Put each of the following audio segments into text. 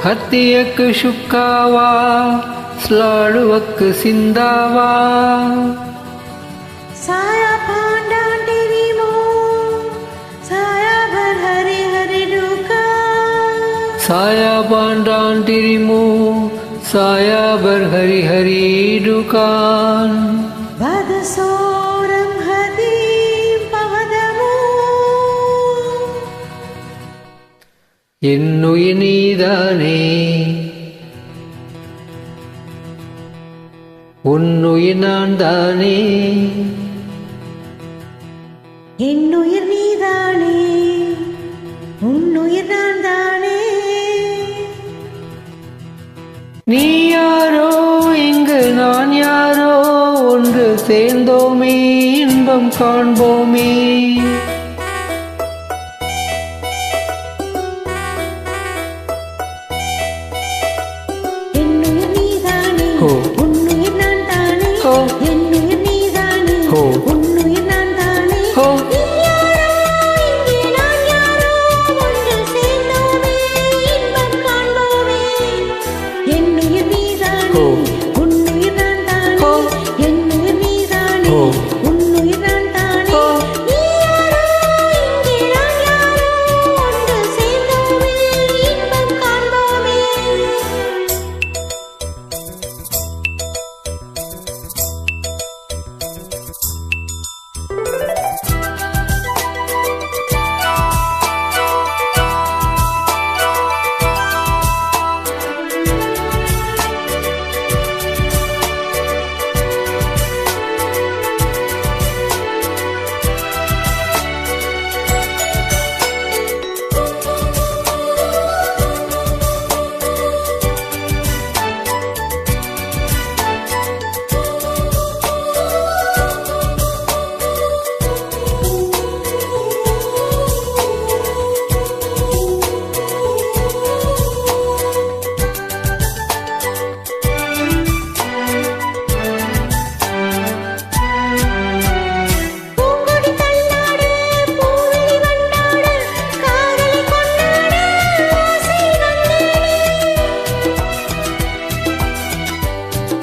ಹತ್ತಿಯಕ್ಕೆ ಶುಕ್ಕಾವ ಸ್ಲಾಳುವಕ್ಕೆ ಸಿಂದಾವ ಸಾಯಾ ಪಾಂಡಾಂಟಿರಿಮೋ ಸಾಯಾ ಭರ್ ಹರಿ ಹರಿ ಡುಕಾ ಸಾಯಾ ಪಾಂಡಾಂಟಿರಿಮೋ ಸಾಯಾ ಭರ್ ಹರಿ ಹರಿ ಡುಕಾನ್ ಬದಸೋರಂ ಹದೀಂ ಪವದಮೋ என்னுயிர் நீதானே உன்னுயிர் நான் தானே என்னுயிர் நீதானே உன்னுயிர் நான் தானே நீ யாரோ இங்கு நான் யாரோ ஒன்று சேர்ந்தோமே இன்பம் காண்போமே உன்னுயிர் நான் தானே என்னுயிர் நீதானே உன்னுயிர் நான் தானே நான் யாரோ ஒன்று சேர்ந்தோமே இன்பம் காண்போமே என்னுயிர் நீதானே உன்னுயிர் நான் தானே என்னுயிர் நீதானே உன்னுயிர் நான் தானே நான் யாரோ ஒன்று சேர்ந்தோமே இன்பம் காண்போமே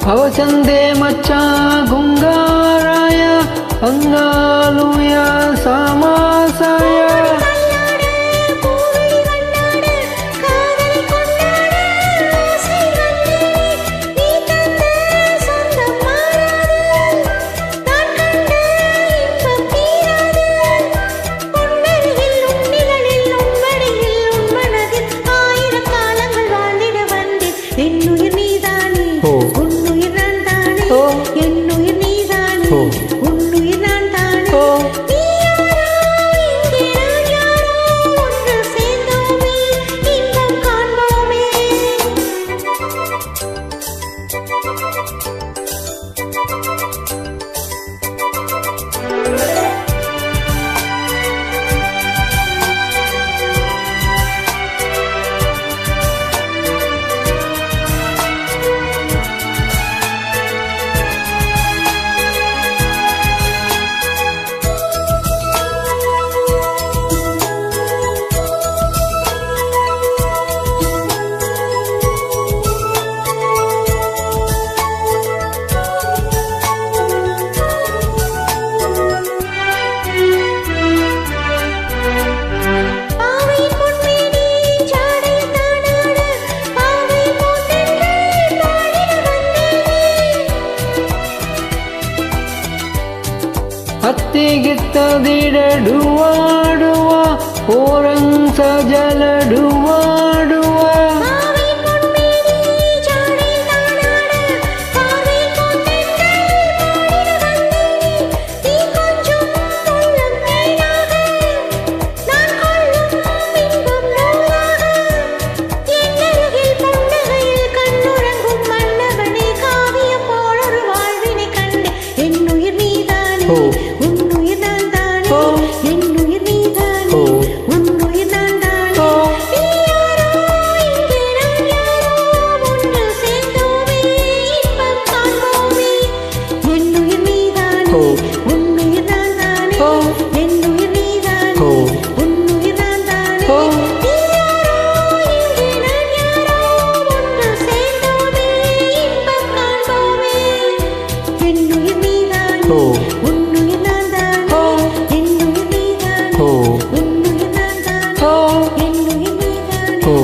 அவசந்தே மச்சா குங்காராய அங்காலுயா சமாசாய என்னுயிர் நீதானே உன்னுயிர் நான் தானே என்னுயிர் நீதானே உன்னுயிர் நான் தானே நீ யாரோ இங்கே நான் யாரோ ஒன்று சேர்ந்தோமே இன்பம் காண்போமே ಅತ್ತಿಗಿತ್ತ ದಿಡಡುವಾ ಡುವಾ ಓರಂಗ್ ಸಜಲಡುವಾ ಡುವಾ உன்னுயிர் நான் தானே என்னுயிர் நீதானே உன்னுயிர் நான் தானே நீ யாரோ இங்கே நான் யாரோ ஒன்று சேர்ந்தோமே இன்பம் காண்போமே என்னுயிர் நீதானே உன்னுயிர் நான் தானே ஓ என்னுயிர் நீதானே ஓ உன்னுயிர் நான் தானே ஓ நீ யாரோ இங்கே நான் யாரோ ஒன்று சேர்ந்தோமே இன்பம் காண்போமே என்னுயிர் நீதானே ஓ உன்னுயிர் நான் தானே ஓ என்னுயிர் நீதானே ஓ உன்னுயிர் நான் தானே ஓ என்னுயிர் நீதானே ஓ